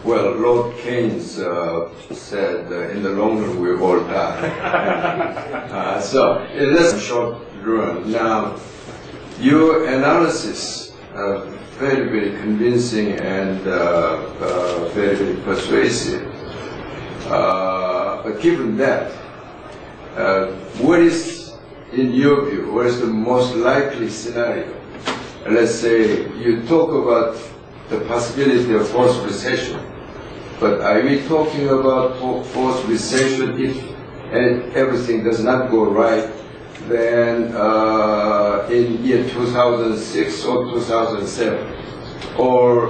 Well, Lord Keynes said, in the long run we all die. So that's a short run. Now, your analysis, very, very convincing and very, very persuasive. But given that, what is, in your view, what is the most likely scenario? Let's say you talk about the possibility of forced recession, but are we talking about forced recession if everything does not go right, then in year 2006 or 2007, or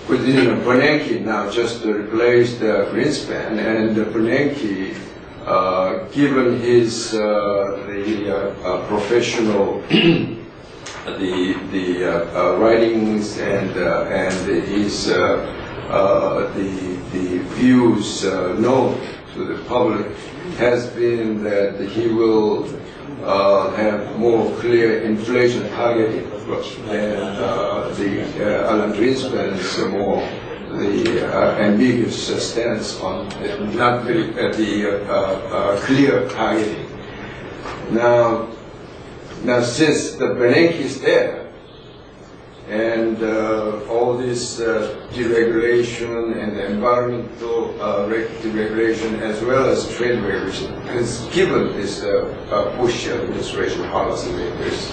within Bernanke now just replaced Greenspan, and Bernanke, given his professional the writings and his the views known to the public, has been that he will have more clear inflation targeting than Alan Greenspan's more the ambiguous stance on not very, clear targeting. Now since the Bernanke is there, and all this deregulation and environmental deregulation as well as trade regulation has given this Bush administration policymakers,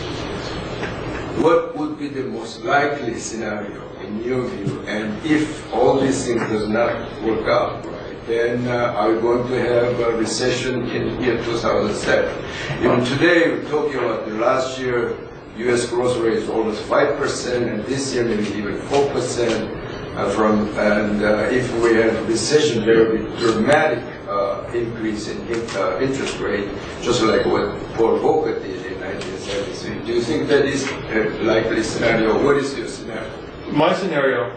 what would be the most likely scenario in your view? And if all these things does not work out right, then are we going to have a recession in year 2007? Even today we're talking about the last year U.S. growth rate is almost 5%, and this year maybe even 4%. If we have a recession, there will be dramatic increase in interest rate, just like what Paul Volcker did in 1973. Do you think that is a likely scenario? What is your scenario? My scenario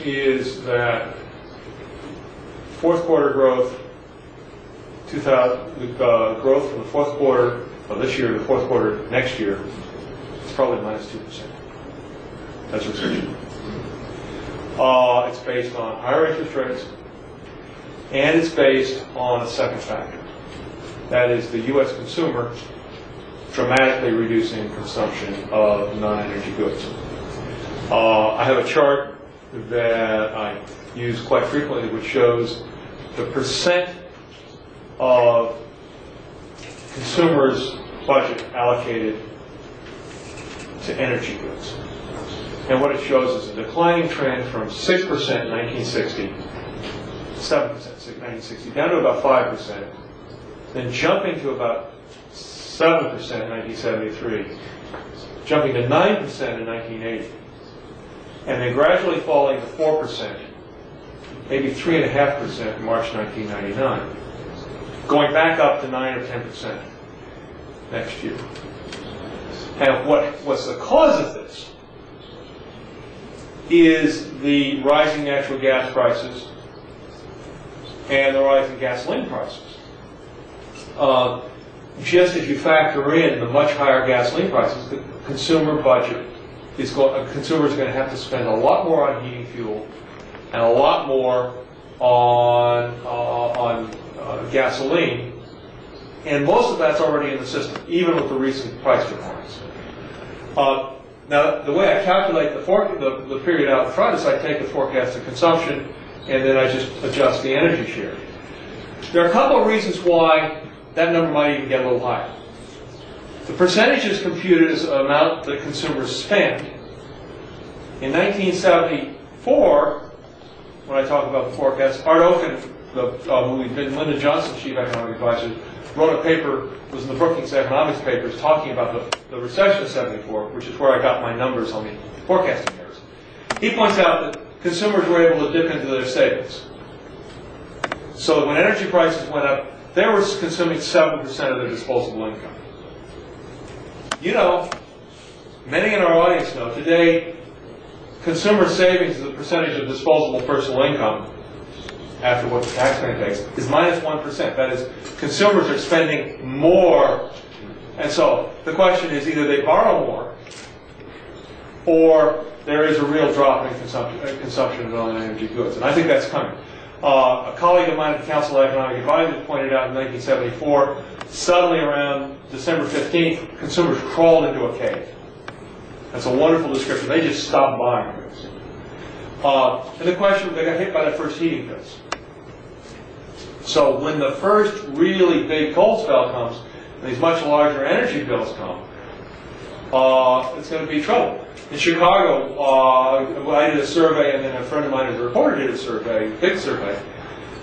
is that fourth quarter growth, growth from the fourth quarter of this year to the fourth quarter next year, it's probably minus 2%. That's recession. It's based on higher interest rates, and it's based on a second factor. That is the U.S. consumer dramatically reducing consumption of non-energy goods. I have a chart that I use quite frequently which shows the percent of consumers' budget allocated to energy goods. And what it shows is a declining trend from 6% in 1960, 7% in 1960, down to about 5%, then jumping to about 7% in 1973, jumping to 9% in 1980, and then gradually falling to 4%, maybe 3.5% in March 1999, going back up to 9 or 10% next year. And what's the cause of this is the rising natural gas prices and the rising gasoline prices. Just as you factor in the much higher gasoline prices, the consumer budget is consumers are going to have to spend a lot more on heating fuel and a lot more on gasoline, and most of that's already in the system, even with the recent price declines. Now, the way I calculate the period out in front is I take the forecasted consumption and then I just adjust the energy share. There are a couple of reasons why that number might even get a little higher. The percentage is computed as the amount that consumers spend. In 1974, when I talk about the forecast, Art Oken, who had been Lyndon Johnson's chief economic advisor, wrote a paper, was in the Brookings Economics papers, talking about the recession of 74, which is where I got my numbers on the forecasting errors. He points out that consumers were able to dip into their savings. So when energy prices went up, they were consuming 7% of their disposable income. You know, many in our audience know, today, consumer savings as a percentage of disposable personal income, after what the taxpayer takes, is minus 1%. That is, consumers are spending more. And so the question is either they borrow more, or there is a real drop in consumption of non-energy goods, and I think that's coming. A colleague of mine at the Council of Economic Advisors pointed out in 1974, suddenly around December 15th, consumers crawled into a cave. That's a wonderful description. They just stopped buying goods. And the question, they got hit by that first heating bills. So when the first really big cold spell comes, and these much larger energy bills come, it's going to be trouble. In Chicago, I did a survey, and then a friend of mine as a reporter did a survey, big survey.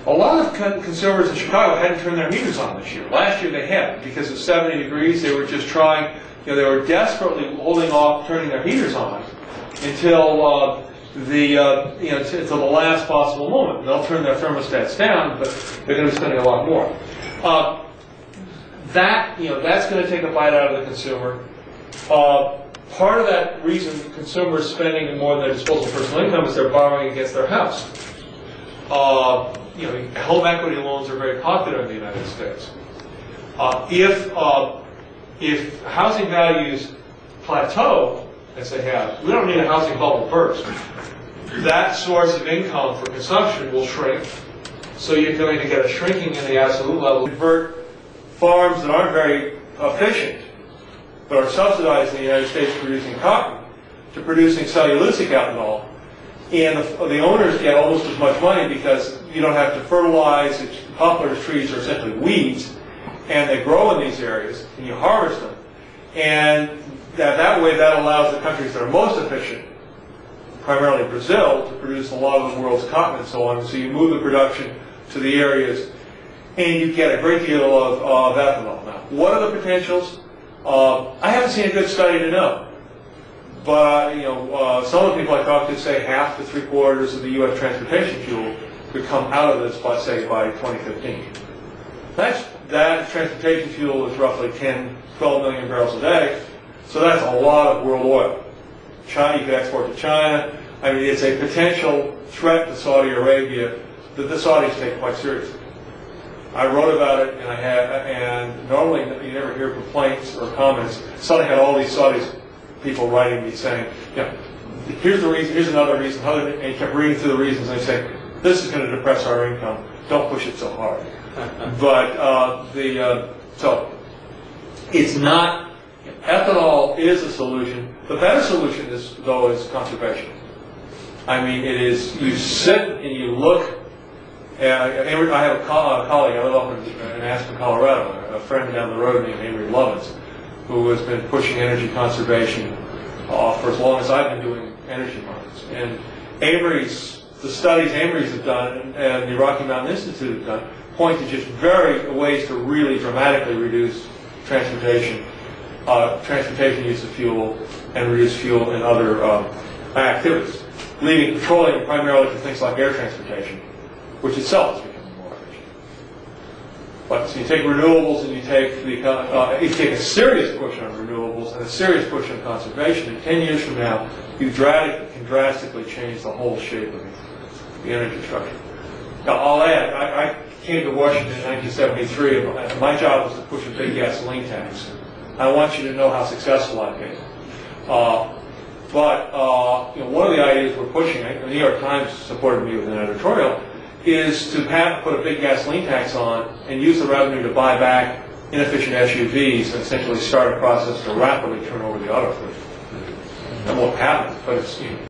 A lot of consumers in Chicago hadn't turned their heaters on this year. Last year they had, because of 70 degrees, they were just trying, they were desperately holding off turning their heaters on until until the last possible moment. They'll turn their thermostats down, but they're going to be spending a lot more. That's going to take a bite out of the consumer. Part of that reason consumers spending more than their disposable personal income is they're borrowing against their house. Home equity loans are very popular in the United States. If housing values plateau, as they have, we don't need a housing bubble burst. That source of income for consumption will shrink, so you're going to get a shrinking in the absolute level. Convert farms that aren't very efficient, but are subsidized in the United States producing cotton, to producing cellulosic ethanol, and the owners get almost as much money because you don't have to fertilize. Poplar trees are essentially weeds, and they grow in these areas, and you harvest them. And that way, that allows the countries that are most efficient, primarily Brazil, to produce a lot of the world's cotton and so on. So you move the production to the areas, and you get a great deal of ethanol. Now, what are the potentials? I haven't seen a good study to know. But some of the people I talked to say half to 3/4 of the U.S. transportation fuel could come out of this, by 2015. That transportation fuel is roughly 12 million barrels a day, so that's a lot of world oil. China, you could export to China. I mean, it's a potential threat to Saudi Arabia that the Saudis take quite seriously. I wrote about it, and normally you never hear complaints or comments. Suddenly had all these Saudis people writing me saying, here's the reason, here's another reason, and he kept reading through the reasons, and they say, this is going to depress our income, don't push it so hard. But so it's not, ethanol is a solution. The better solution is conservation. I mean, it is, you sit and you look. I have a colleague, I live up in Aspen, Colorado, a friend down the road named Avery Lovins, who has been pushing energy conservation for as long as I've been doing energy markets. And the studies Avery's have done and the Rocky Mountain Institute have done point to just ways to really dramatically reduce transportation use of fuel and reduce fuel in other activities, leaving petroleum primarily for things like air transportation, which itself is becoming more efficient. But so you take renewables and you take a serious push on renewables and a serious push on conservation, and 10 years from now, you can drastically change the whole shape of the energy structure. Now, I'll add, I came to Washington in 1973, and my job was to push a big gasoline tax. I want you to know how successful I've been. One of the ideas we're pushing, the New York Times supported me with an editorial, is to put a big gasoline tax on and use the revenue to buy back inefficient SUVs and essentially start a process to rapidly turn over the auto fleet. That won't happen, but it's